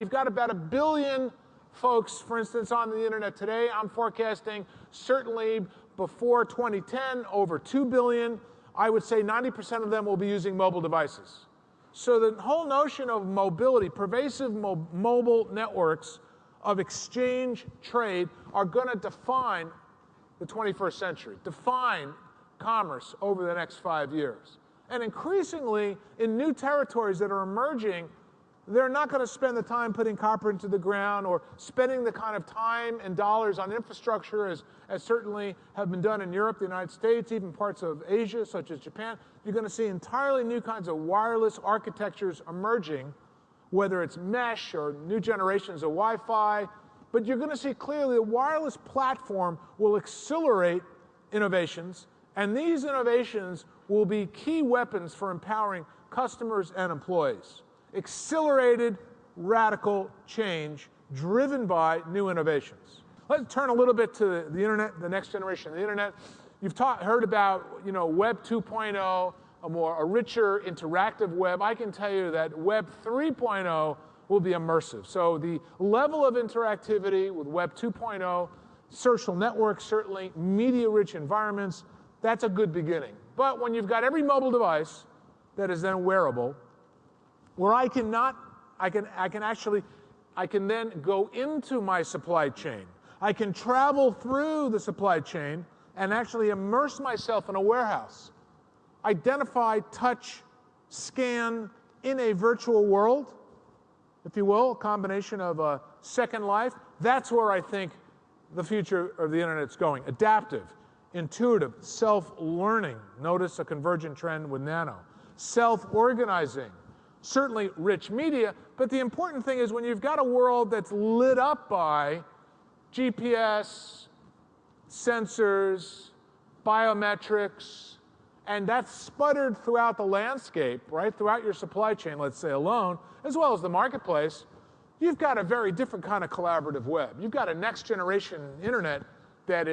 You've got about 1 billion folks, for instance, on the internet today. I'm forecasting certainly before 2010 over 2 billion. I would say 90% of them will be using mobile devices. So the whole notion of mobility, pervasive mobile networks of exchange trade are going to define the 21st century, define commerce over the next 5 years. And increasingly, in new territories that are emerging, they're not going to spend the time putting copper into the ground or spending the kind of time and dollars on infrastructure as certainly have been done in Europe, the United States, even parts of Asia, such as Japan. You're going to see entirely new kinds of wireless architectures emerging, whether it's mesh or new generations of Wi-Fi. But you're going to see clearly the wireless platform will accelerate innovations, and these innovations will be key weapons for empowering customers and employees. Accelerated, radical change driven by new innovations. Let's turn a little bit to the internet, the next generation of the internet. You've heard about, Web 2.0, a richer, interactive web. I can tell you that Web 3.0 will be immersive. So the level of interactivity with Web 2.0, social networks, certainly media-rich environments, that's a good beginning. But when you've got every mobile device that is then wearable, where I can then go into my supply chain. I can travel through the supply chain and actually immerse myself in a warehouse. Identify, touch, scan in a virtual world, if you will, a combination of a Second Life. That's where I think the future of the internet's going. Adaptive, intuitive, self-learning. Notice a convergent trend with nano. Self-organizing. Certainly rich media, but the important thing is when you've got a world that's lit up by GPS, sensors, biometrics, and that's sputtered throughout the landscape, right, throughout your supply chain, let's say alone, as well as the marketplace, you've got a very different kind of collaborative web. You've got a next generation internet that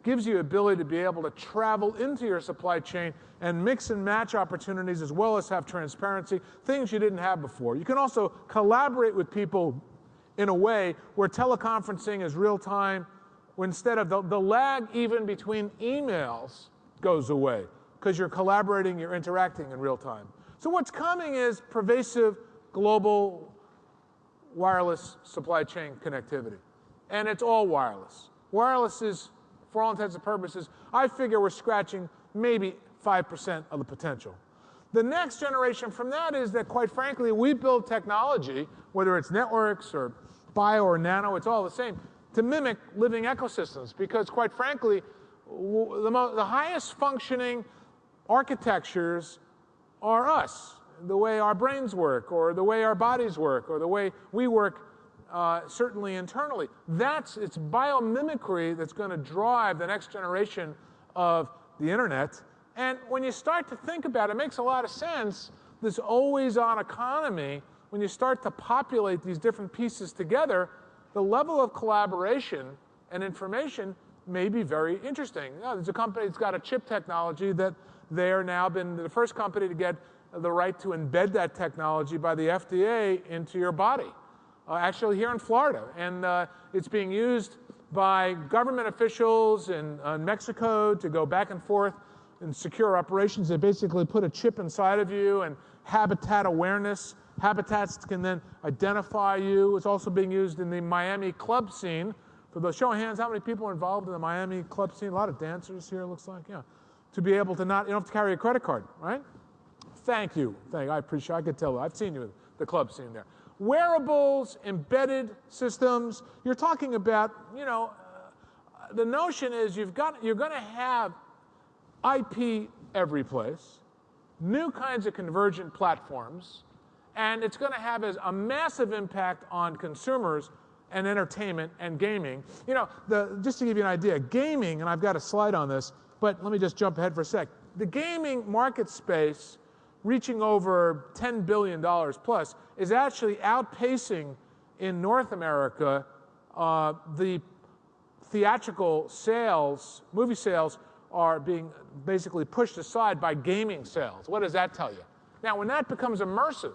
gives you the ability to be able to travel into your supply chain and mix and match opportunities as well as have transparency, things you didn't have before. You can also collaborate with people in a way where teleconferencing is real time, where instead of the lag even between emails goes away because you're collaborating, you're interacting in real time. So what's coming is pervasive global wireless supply chain connectivity. And it's all wireless. Wireless is, for all intents and purposes, I figure we're scratching maybe 5% of the potential. The next generation from that is that, quite frankly, we build technology, whether it's networks or bio or nano, it's all the same, to mimic living ecosystems. Because, quite frankly, the highest functioning architectures are us, the way our brains work, or the way our bodies work, or the way we work certainly internally. It's biomimicry that's going to drive the next generation of the internet. And when you start to think about it, it makes a lot of sense, this always-on economy, when you start to populate these different pieces together, the level of collaboration and information may be very interesting. There's a company that's got a chip technology that they are now been the first company to get the right to embed that technology by the FDA into your body. Actually here in Florida. And it's being used by government officials in Mexico to go back and forth in secure operations. They basically put a chip inside of you and habitat awareness. Habitats can then identify you. It's also being used in the Miami club scene. For the show of hands, how many people are involved in the Miami club scene? A lot of dancers here, it looks like, yeah. To be able to you don't have to carry a credit card, right? Thank you. I appreciate it. I could tell. I've seen you in the club scene there. Wearables, embedded systems. You're talking about, the notion is you're going to have IP every place, new kinds of convergent platforms, and it's going to have a massive impact on consumers and entertainment and gaming. Just to give you an idea, gaming, and I've got a slide on this, but let me just jump ahead for a sec. The gaming market space, reaching over $10 billion plus, is actually outpacing in North America the theatrical sales, movie sales are being basically pushed aside by gaming sales. What does that tell you? Now, when that becomes immersive,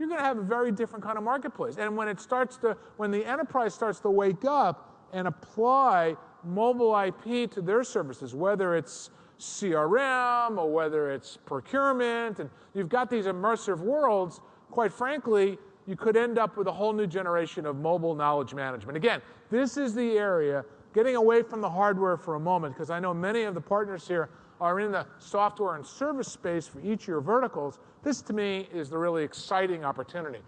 you're going to have a very different kind of marketplace. And when the enterprise starts to wake up and apply mobile IP to their services, whether it's CRM or whether it's procurement, and you've got these immersive worlds, quite frankly, you could end up with a whole new generation of mobile knowledge management. Again, this is the area, getting away from the hardware for a moment, because I know many of the partners here are in the software and service space for each of your verticals. This, to me, is the really exciting opportunity.